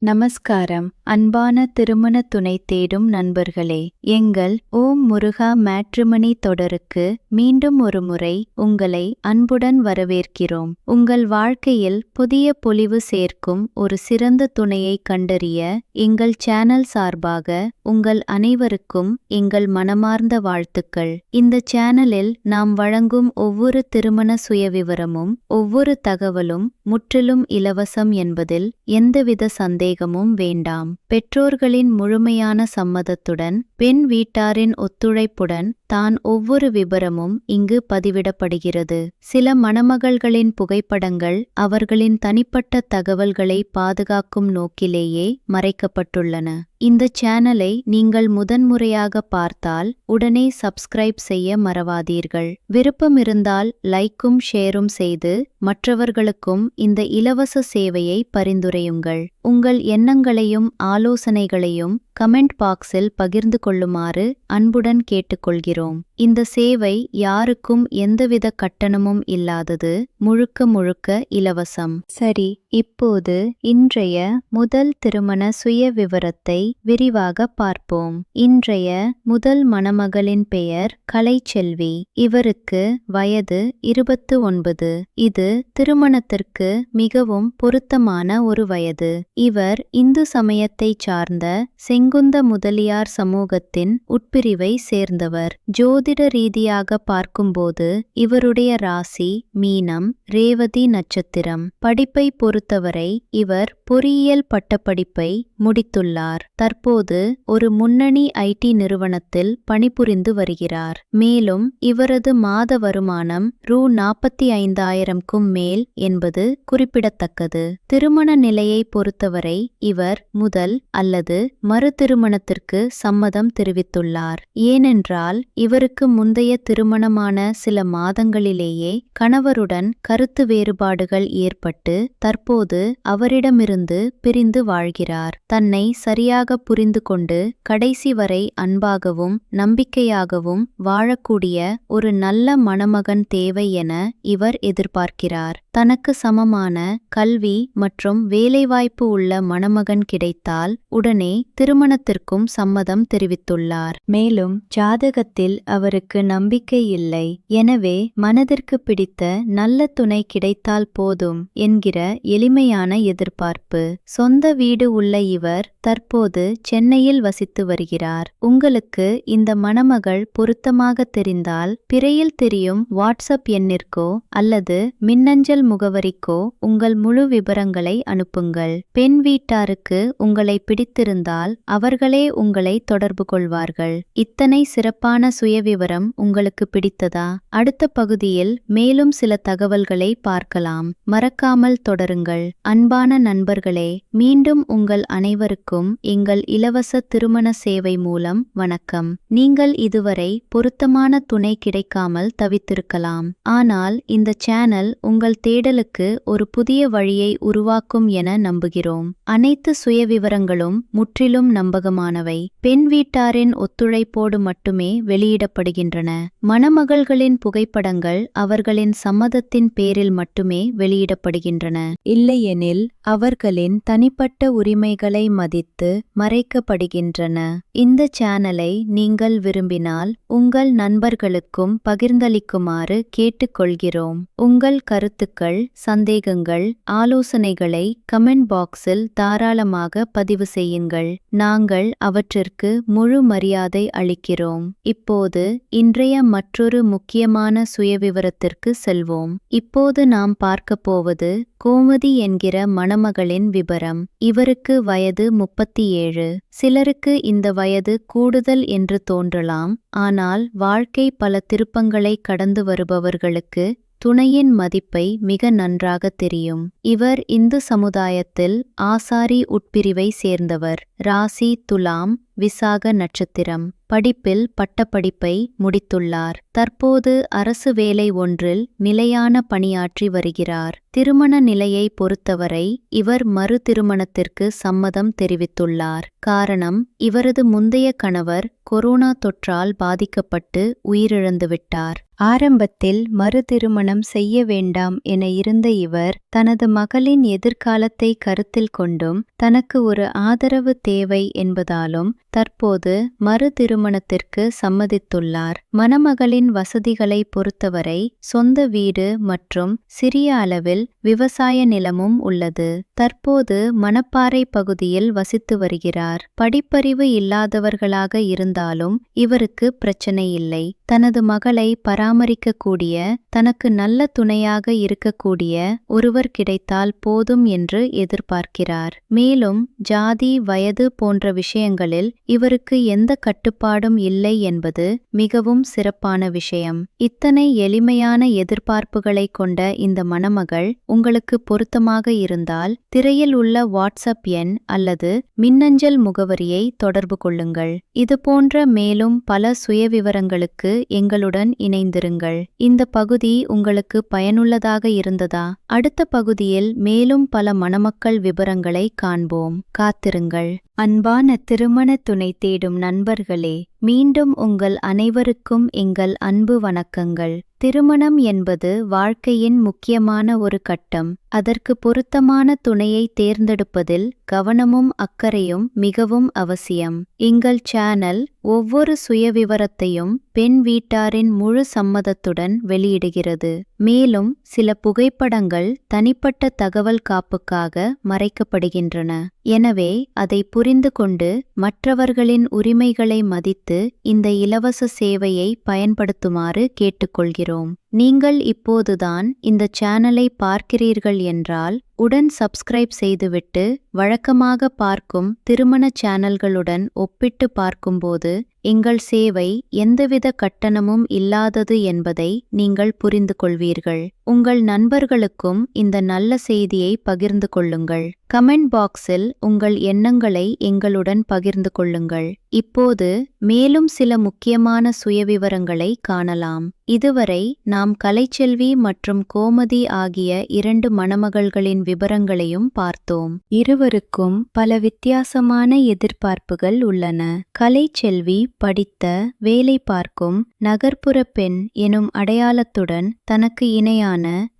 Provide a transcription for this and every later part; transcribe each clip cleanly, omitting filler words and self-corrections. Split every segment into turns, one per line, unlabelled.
நமஸ்காரம். அன்பான திருமண துணை தேடும் நண்பர்களே, எங்கள் ஓம் முருகா மேட்ரிமனி தொடருக்கு மீண்டும் ஒரு முறை உங்களை அன்புடன் வரவேற்கிறோம். உங்கள் வாழ்க்கையில் புதிய பொலிவு சேர்க்கும் ஒரு சிறந்த துணையை கண்டறிய எங்கள் சேனல் சார்பாக உங்கள் அனைவருக்கும் எங்கள் மனமார்ந்த வாழ்த்துக்கள். இந்த சேனலில் நாம் வழங்கும் ஒவ்வொரு திருமண சுயவிவரமும் ஒவ்வொரு தகவலும் முற்றிலும் இலவசம் என்பதில் எந்தவித சந்தேகமும் வேண்டாம். பெற்றோர்களின் முழுமையான சம்மதத்துடன் பெண் வீட்டாரின் ஒத்துழைப்புடன் தான் ஒவ்வொரு விபரமும் இங்கு பதிவிடப்படுகிறது. சில மணமகள்களின் புகைப்படங்கள் அவர்களின் தனிப்பட்ட தகவல்களை பாதுகாக்கும் நோக்கிலேயே மறைக்கப்பட்டுள்ளன. இந்த சேனலை நீங்கள் முதன்முறையாக பார்த்தால் உடனே சப்ஸ்கிரைப் செய்ய மறவாதீர்கள். விருப்பம் இருந்தால் லைக்கும் ஷேரும் செய்து மற்றவர்களுக்கும் இந்த இலவச சேவையை பரிந்துரையுங்கள். உங்கள் எண்ணங்களையும் ஆலோசனைகளையும் கமெண்ட் பாக்ஸில் பகிர்ந்து கொள்ளுமாறு அன்புடன் கேட்டுக்கொள்கிறோம். இந்த சேவை யாருக்கும் எந்தவித கட்டணமும் இல்லாதது, முழுக்க இலவசம். சரி, இப்போது இன்றைய முதல் திருமண சுயவிவரத்தை விரிவாக பார்ப்போம். இன்றைய முதல் மணமகளின் பெயர் கலைச்செல்வி. இவருக்கு வயது 29. இது திருமணத்திற்கு மிகவும் பொருத்தமான ஒரு வயது. இவர் இந்து சமயத்தைச் சார்ந்த செங்குந்த முதலியார் சமூகத்தின் உட்பிரிவை சேர்ந்தவர். ஜோதிட ரீதியாக பார்க்கும்போது இவருடைய ராசி மீனம், ரேவதி நட்சத்திரம். படிப்பை பொறுத்தவரை இவர் பொறியியல் பட்டப்படிப்பை முடித்துள்ளார். தற்போது ஒரு முன்னணி ஐடி நிறுவனத்தில் பணிபுரிந்து வருகிறார். மேலும் இவரது மாத வருமானம் ரூ.45,000க்கும் மேல் என்பது குறிப்பிடத்தக்கது. திருமண நிலையை பொறுத்தவரை இவர் முதல் அல்லது மறு திருமணத்திற்கு சம்மதம் தெரிவித்துள்ளார். ஏனென்றால் இவருக்கு முந்தைய திருமணமான சில மாதங்களிலேயே கணவருடன் கருத்து வேறுபாடுகள் ஏற்பட்டு தற்போது அவரிடமிருந்து பிரிந்து வாழ்கிறார். தன்னை சரியாக புரிந்து கொண்டு கடைசி வரை அன்பாகவும் நம்பிக்கையாகவும் வாழக்கூடிய ஒரு நல்ல மணமகன் தேவை என இவர் எதிர்பார்க்கிறார். தனக்கு சமமான கல்வி மற்றும் வேலைவாய்ப்பு உள்ள மணமகன் கிடைத்தால் உடனே திருமணத்திற்கும் சம்மதம் தெரிவித்துள்ளார். மேலும் ஜாதகத்தில் அவருக்கு நம்பிக்கை இல்லை. எனவே மனதிற்கு பிடித்த நல்ல துணை கிடைத்தால் போதும் என்கிற எளிமையான எதிர்பார்ப்பு. சொந்த வீடு உள்ள இவர் தற்போது சென்னையில் வசித்து வருகிறார். உங்களுக்கு இந்த மணமகள் பொருத்தமாக தெரிந்தால் பிறையில் தெரியும் வாட்ஸ்அப் எண்ணிற்கோ அல்லது மின்னஞ்சல் முகவரிக்கோ உங்கள் முழு விபரங்களை அனுப்புங்கள். பெண் வீட்டாருக்கு உங்களை பிடித்திருந்தால் அவர்களே உங்களை தொடர்பு கொள்வார்கள். இத்தனை சிறப்பான சுயவிவரம் உங்களுக்கு பிடித்ததா? அடுத்த பகுதியில் மேலும் சில தகவல்களை பார்க்கலாம். மறக்காமல் தொடருங்கள். அன்பான நண்பர்களே, மீண்டும் உங்கள் அனைவருக்கும் எங்கள் இலவச திருமண சேவை மூலம் வணக்கம். நீங்கள் இதுவரை பொருத்தமான துணை கிடைக்காமல் தவித்திருக்கலாம். ஆனால் இந்த சேனல் உங்கள் தேடலுக்கு ஒரு புதிய வழியை உருவாக்கும் என நம்புகிறோம். அனைத்து சுயவிவரங்களும் முற்றிலும் நம்பகமானவை. பெண் வீட்டாரின் ஒத்துழைப்போடு மட்டுமே வெளியிடப்படுகின்றன. மணமகள்களின் புகைப்படங்கள் அவர்களின் சம்மதத்தின் பேரில் மட்டுமே வெளியிடப்படுகின்றன. இல்லையெனில் அவர்களின் தனிப்பட்ட உரிமைகளை மதித்து மறைக்கப்படுகின்றன. இந்த சேனலை நீங்கள் விரும்பினால் உங்கள் நண்பர்களுக்கும் பகிர்ந்தளிக்குமாறு கேட்டுக்கொள்கிறோம். உங்கள் கருத்துக்கள், சந்தேகங்கள், ஆலோசனைகளை கமெண்ட் பாக்ஸில் தாராளமாக பதிவு செய்யுங்கள். நாங்கள் அவற்றிற்கு முழு மரியாதை அளிக்கிறோம். இப்போது இன்றைய மற்றொரு முக்கியமான சுயவிவரத்திற்கு செல்வோம். இப்போது நாம் பார்க்கப் போவது கோமதி என்கிற மணமகளின் விபரம். இவருக்கு வயது 37. சிலருக்கு இந்த வயது கூடுதல் என்று தோன்றலாம். ஆனால் வாழ்க்கை பல திருப்பங்களை கடந்து வருபவர்களுக்கு துணையின் மதிப்பை மிக நன்றாக தெரியும். இவர் இந்து சமுதாயத்தில் ஆசாரி உட்பிரிவை சேர்ந்தவர். ராசி துலாம், விசாக நட்சத்திரம். படிப்பில் பட்டப்படிப்பை முடித்துள்ளார். தற்போது அரசு வேலை ஒன்றில் நிலையான பணியாற்றி வருகிறார். திருமண நிலையை பொறுத்தவரை இவர் மறு திருமணத்திற்கு சம்மதம் தெரிவித்துள்ளார். காரணம், இவரது முந்தைய கணவர் கொரோனா தொற்றால் பாதிக்கப்பட்டு உயிரிழந்துவிட்டார். ஆரம்பத்தில் மறு திருமணம் செய்ய வேண்டாம் என இருந்த இவர் தனது மகளின் எதிர்காலத்தை கருத்தில் கொண்டும் தனக்கு ஒரு ஆதரவு தேவை என்பதாலும் தற்போது மறு திருமணத்திற்கு சம்மதித்துள்ளார். மணமகளின் வசதிகளை பொறுத்தவரை சொந்த வீடு மற்றும் சிறிய அளவில் விவசாய நிலமும் உள்ளது. தற்போது மணப்பாறை பகுதியில் வசித்து வருகிறார். படிப்பறிவு இல்லாதவர்களாக இருந்தாலும் இவருக்கு பிரச்சனை இல்லை. தனது மகளை பராமரிக்கக்கூடிய, தனக்கு நல்ல துணையாக இருக்கக்கூடிய ஒருவர் கிடைத்தால் போதும் என்று எதிர்பார்க்கிறார். மேலும் ஜாதி, வயது போன்ற விஷயங்களில் இவருக்கு எந்த கட்டுப்பாடும் இல்லை என்பது மிகவும் சிறப்பான விஷயம். இத்தனை எளிமையான எதிர்பார்ப்புகளை கொண்ட இந்த மணமகள் உங்களுக்கு பொருத்தமாக இருந்தால் திரையில் உள்ள வாட்ஸ்அப் எண் அல்லது மின்னஞ்சல் முகவரியை தொடர்பு கொள்ளுங்கள். இதுபோன்ற மேலும் பல சுயவிவரங்களுக்கு எங்களுடன் இணைந்திருங்கள். இந்த பகுதி உங்களுக்கு பயனுள்ளதாக இருந்ததா? அடுத்த பகுதியில் மேலும் பல மணமக்கள் விவரங்களை காண்போம். காத்திருங்கள். அன்பான திருமண துணை தேடும் நண்பர்களே, மீண்டும் உங்கள் அனைவருக்கும் எங்கள் அன்பு வணக்கங்கள். திருமணம் என்பது வாழ்க்கையின் முக்கியமான ஒரு கட்டம். அதற்கு பொருத்தமான துணையை தேர்ந்தெடுப்பதில் கவனமும் அக்கறையும் மிகவும் அவசியம். எங்கள் சேனல் ஒவ்வொரு சுயவிவரத்தையும் பெண் வீட்டாரின் முழு சம்மதத்துடன் வெளியிடுகிறது. மேலும் சில புகைப்படங்கள் தனிப்பட்ட தகவல் காப்புக்காக மறைக்கப்படுகின்றன. எனவே அதை புரிந்து கொண்டு மற்றவர்களின் உரிமைகளை மதித்து இந்த இலவச சேவையை பயன்படுத்துமாறு கேட்டுக்கொள்கிறோம். நீங்கள் இப்போதுதான் இந்த சேனலை பார்க்கிறீர்கள் என்றால் உடன் சப்ஸ்கிரைப் செய்துவிட்டு வழக்கமாக பார்க்கும் திருமண சேனல்களுடன் ஒப்பிட்டு பார்க்கும்போது எங்கள் சேவை எந்தவித கட்டணமும் இல்லாதது என்பதை நீங்கள் புரிந்து கொள்வீர்கள். உங்கள் நண்பர்களுக்கும் இந்த நல்ல செய்தியை பகிர்ந்து கொள்ளுங்கள். கமெண்ட் பாக்ஸில் உங்கள் எண்ணங்களை எங்களுடன் பகிர்ந்து கொள்ளுங்கள். இப்போது மேலும் சில முக்கியமான சுயவிவரங்களை காணலாம். இதுவரை நாம் கலைச்செல்வி மற்றும் கோமதி ஆகிய 2 மணமகள்களின் விவரங்களையும் பார்த்தோம். இருவருக்கும் பல வித்தியாசமான எதிர்பார்ப்புகள் உள்ளன. கலைச்செல்வி படித்த, வேலை பார்க்கும், நகர்ப்புற பெண் எனும் அடையாளத்துடன் தனக்கு இணையான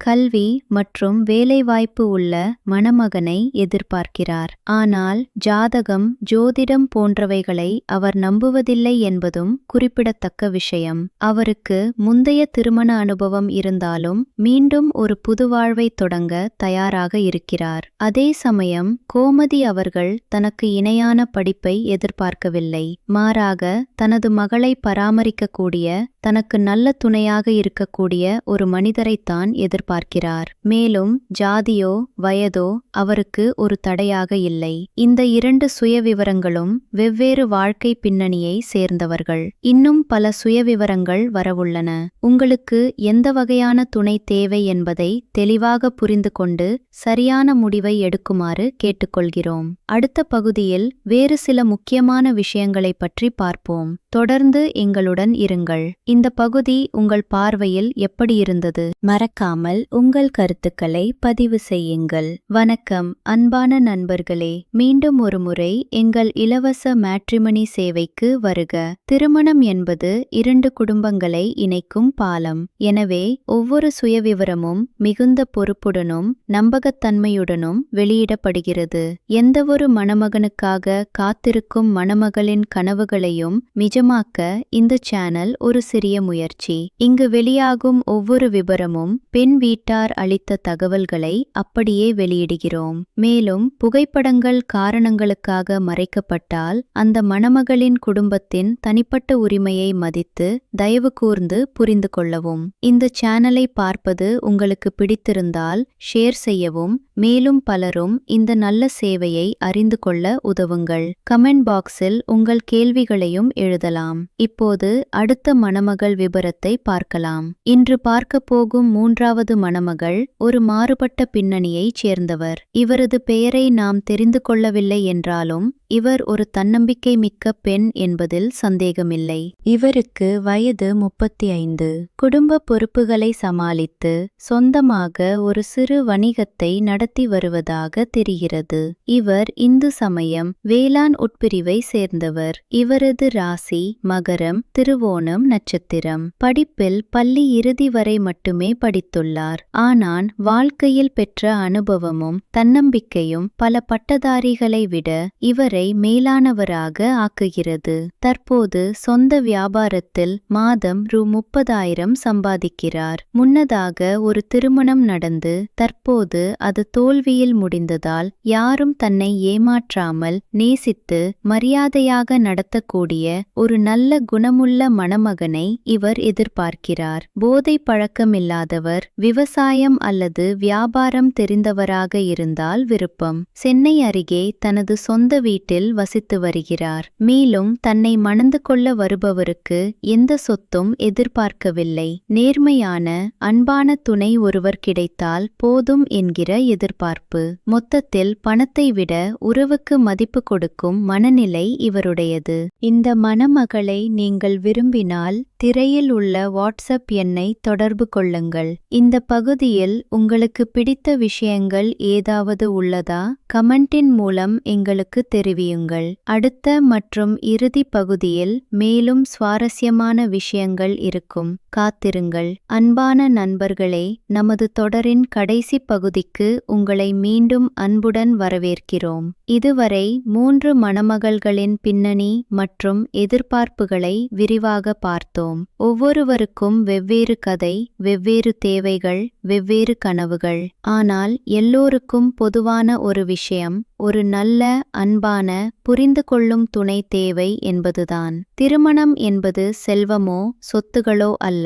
கல்வி மற்றும் வேலைவாய்ப்பு உள்ள மணமகனை எதிர்பார்க்கிறார். ஆனால் ஜாதகம், ஜோதிடம் போன்றவைகளை அவர் நம்புவதில்லை என்பதும் குறிப்பிடத்தக்க விஷயம். அவருக்கு முந்தைய திருமண அனுபவம் இருந்தாலும் மீண்டும் ஒரு புது வாழ்வை தொடங்க தயாராக இருக்கிறார். அதே சமயம் கோமதி அவர்கள் தனக்கு இணையான படிப்பை எதிர்பார்க்கவில்லை. மாறாக தனது மகளை பராமரிக்கக்கூடிய, தனக்கு நல்ல துணையாக இருக்கக்கூடிய ஒரு மனிதரைத்தான் எதிர்பார்க்கிறார். மேலும் ஜாதியோ வயதோ அவருக்கு ஒரு தடையாக இல்லை. இந்த 2 சுயவிவரங்களும் வெவ்வேறு வாழ்க்கை பின்னணியை சேர்ந்தவர்கள். இன்னும் பல சுயவிவரங்கள் வரவுள்ளன. உங்களுக்கு எந்த வகையான துணை தேவை என்பதை தெளிவாக புரிந்து கொண்டு சரியான முடிவை எடுக்குமாறு கேட்டுக்கொள்கிறோம். அடுத்த பகுதியில் வேறு சில முக்கியமான விஷயங்களை பற்றி பார்ப்போம். தொடர்ந்து எங்களுடன் இருங்கள். இந்த பகுதி உங்கள் பார்வையில் எப்படி இருந்தது? மறக்காமல் உங்கள் கருத்துக்களை பதிவு செய்யுங்கள். வணக்கம் அன்பான நண்பர்களே, மீண்டும் ஒரு முறை எங்கள் இலவச மேட்ரிமனி சேவைக்கு வருக. திருமணம் என்பது 2 குடும்பங்களை இணைக்கும் பாலம். எனவே ஒவ்வொரு சுயவிவரமும் மிகுந்த பொறுப்புடனும் நம்பகத்தன்மையுடனும் வெளியிடப்படுகிறது. எந்தவொரு மணமகனுக்காக காத்திருக்கும் மணமகளின் கனவுகளையும் நிஜமாக்க இந்த சேனல் ஒரு சிறிய முயற்சி. இங்கு வெளியாகும் ஒவ்வொரு விபரமும் பெண் வீட்டார் அளித்த தகவல்களை அப்படியே வெளியிடுகிறோம். மேலும் புகைப்படங்கள் காரணங்களுக்காக மறைக்கப்பட்டால் அந்த மணமகளின் குடும்பத்தின் தனிப்பட்ட உரிமையை மதித்து தயவு கூர்ந்து புரிந்து கொள்ளவும். இந்த சேனலை பார்ப்பது உங்களுக்கு பிடித்திருந்தால் ஷேர் செய்யவும். மேலும் பலரும் இந்த நல்ல சேவையை அறிந்து கொள்ள உதவுங்கள். கமெண்ட் பாக்ஸில் உங்கள் கேள்விகளையும் எழுதலாம். இப்போது அடுத்த மணமகள் விபரத்தை பார்க்கலாம். இன்று பார்க்க போகும் 3வது மணமகள் ஒரு மாறுபட்ட பின்னணியைச் சேர்ந்தவர். இவரது பெயரை நாம் தெரிந்து கொள்ளவில்லை என்றாலும் இவர் ஒரு தன்னம்பிக்கை மிக்க பெண் என்பதில் சந்தேகமில்லை. இவருக்கு வயது 35. குடும்ப பொறுப்புகளை சமாளித்து சொந்தமாக ஒரு சிறு வணிகத்தை நடத்தி வருவதாக தெரிகிறது. இவர் இந்து சமயம் வேளாண் உட்பிரிவை சேர்ந்தவர். இவரது ராசி மகரம், திருவோணம் நட்சத்திரம். படிப்பில் பள்ளி இறுதி வரை மட்டுமே படித்துள்ளார். ஆனால் வாழ்க்கையில் பெற்ற அனுபவமும் தன்னம்பிக்கையும் பல பட்டதாரிகளை விட இவரை மேலானவராக ஆக்குகிறது. தற்போது சொந்த வியாபாரத்தில் மாதம் ரூ. 30,000 சம்பாதிக்கிறார். முன்னதாக ஒரு திருமணம் நடந்து தற்போது அது தோல்வியில் முடிந்ததால் யாரும் தன்னை ஏமாற்றாமல் நேசித்து மரியாதையாக நடத்தக்கூடிய ஒரு நல்ல குணமுள்ள மணமகனை இவர் எதிர்பார்க்கிறார். போதை பழக்கமில்லாதவர், விவசாயம் அல்லது வியாபாரம் தெரிந்தவராக இருந்தால் விருப்பம். சென்னை அருகே தனது சொந்த வீட்டில் வசித்து வருகிறார். மேலும் தன்னை மணந்து கொள்ள வருபவருக்கு எந்த சொத்தும் எதிர்பார்க்கவில்லை. நேர்மையான அன்பான துணை ஒருவர் கிடைத்தால் போதும் என்கிற எதிர்பார்ப்பு. மொத்தத்தில் பணத்தை விட உறவுக்கு மதிப்பு கொடுக்கும் மனநிலை இவருடையது. இந்த மணமகளை நீங்கள் விரும்பினால் திரையில் உள்ள வாட்ஸ்அப் எண்ணை தொடர்பு கொள்ளுங்கள். இந்த பகுதியில் உங்களுக்கு பிடித்த விஷயங்கள் ஏதாவது உள்ளதா? கமெண்டின் மூலம் எங்களுக்கு தெரிவியுங்கள். அடுத்த மற்றும் இறுதி பகுதியில் மேலும் சுவாரஸ்யமான விஷயங்கள் இருக்கும். காத்திருங்கள். அன்பான நண்பர்களே, நமது தொடரின் கடைசி பகுதிக்கு உங்களை மீண்டும் அன்புடன் வரவேற்கிறோம். இதுவரை 3 மணமகள்களின் பின்னணி மற்றும் எதிர்பார்ப்புகளை விரிவாக பார்த்தோம். ஒவ்வொருவருக்கும் வெவ்வேறு கதை, வெவ்வேறு தேவைகள், வெவ்வேறு கனவுகள். ஆனால் எல்லோருக்கும் பொதுவான ஒரு விஷயம், ஒரு நல்ல அன்பான புரிந்து கொள்ளும் துணை தேவை என்பதுதான். திருமணம் என்பது செல்வமோ சொத்துகளோ அல்ல.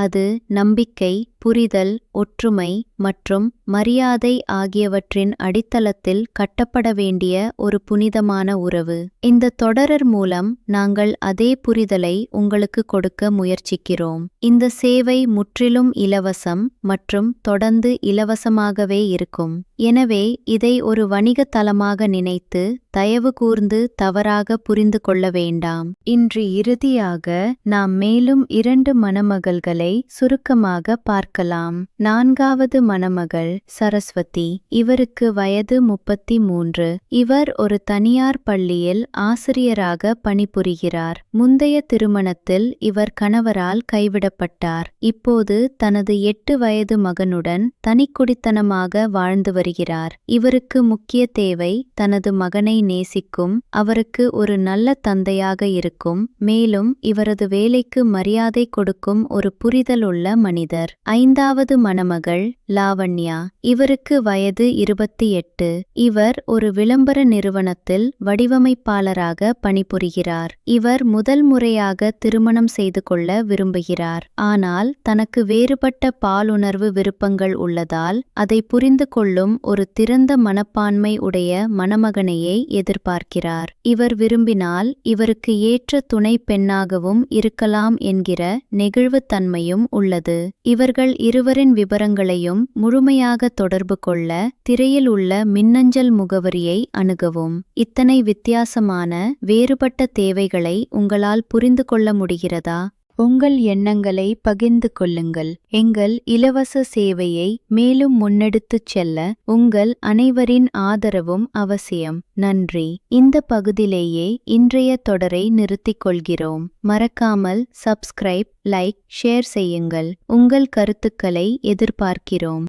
அது நம்பிக்கை, புரிதல், ஒற்றுமை மற்றும் மரியாதை ஆகியவற்றின் அடித்தளத்தில் கட்டப்பட வேண்டிய ஒரு புனிதமான உறவு. இந்த தொடர் மூலம் நாங்கள் அதே புரிதலை உங்களுக்கு கொடுக்க முயற்சிக்கிறோம். இந்த சேவை முற்றிலும் இலவசம் மற்றும் தொடர்ந்து இலவசமாகவே இருக்கும். எனவே இதை ஒரு வணிக தளமாக நினைத்து தயவு கூர்ந்து தவறாக புரிந்து கொள்ள வேண்டாம். இன்று இறுதியாக நாம் மேலும் 2 மணமகள்களை சுருக்கமாக பார்க்கலாம். 4வது மணமகள் சரஸ்வதி. இவருக்கு வயது 33. இவர் ஒரு தனியார் பள்ளியில் ஆசிரியராக பணிபுரிகிறார். முந்தைய திருமணத்தில் இவர் கணவரால் கைவிடப்பட்டார். இப்போது தனது 8 வயது மகனுடன் தனிக்குடித்தனமாக வாழ்ந்து வருகிறார். இவருக்கு முக்கிய தேவை தனது மகனை நேசிக்கும், அவருக்கு ஒரு நல்ல தந்தையாக இருக்கும், மேலும் இவரது வேலைக்கு மரியாதை கொடுக்கும் ஒரு புரிதலுள்ள மனிதர். 5வது மணமகள் லாவண்யா. இவருக்கு வயது 28. இவர் ஒரு விளம்பர நிறுவனத்தில் வடிவமைப்பாளராக பணிபுரிகிறார். இவர் முதல் முறையாக திருமணம் செய்து கொள்ள விரும்புகிறார். ஆனால் தனக்கு வேறுபட்ட பாலுணர்வு விருப்பங்கள் உள்ளதால் அதை புரிந்து கொள்ளும் ஒரு திறந்த மனப்பான்மை உடைய மணமகனையே எதிர்பார்க்கிறார். இவர் விரும்பினால் இவருக்கு ஏற்ற துணை பெண்ணாகவும் இருக்கலாம் என்கிற நெகிழ்வுத்தன்மையும் உள்ளது. இவர்கள் இருவரின் விவரங்களையும் முழுமையாக தொடர்பு கொள்ள திரையில் உள்ள மின்னஞ்சல் முகவரியை அணுகவும். இத்தனை வித்தியாசமான வேறுபட்ட தேவைகளை உங்களால் புரிந்து கொள்ள முடிகிறதா? உங்கள் எண்ணங்களை பகிர்ந்து கொள்ளுங்கள். எங்கள் இலவச சேவையை மேலும் முன்னெடுத்துச் செல்ல உங்கள் அனைவரின் ஆதரவும் அவசியம். நன்றி. இந்த பகுதியிலேயே இன்றைய தொடரை நிறுத்திக் கொள்கிறோம். மறக்காமல் சப்ஸ்கிரைப், லைக், ஷேர் செய்யுங்கள். உங்கள் கருத்துக்களை எதிர்பார்க்கிறோம்.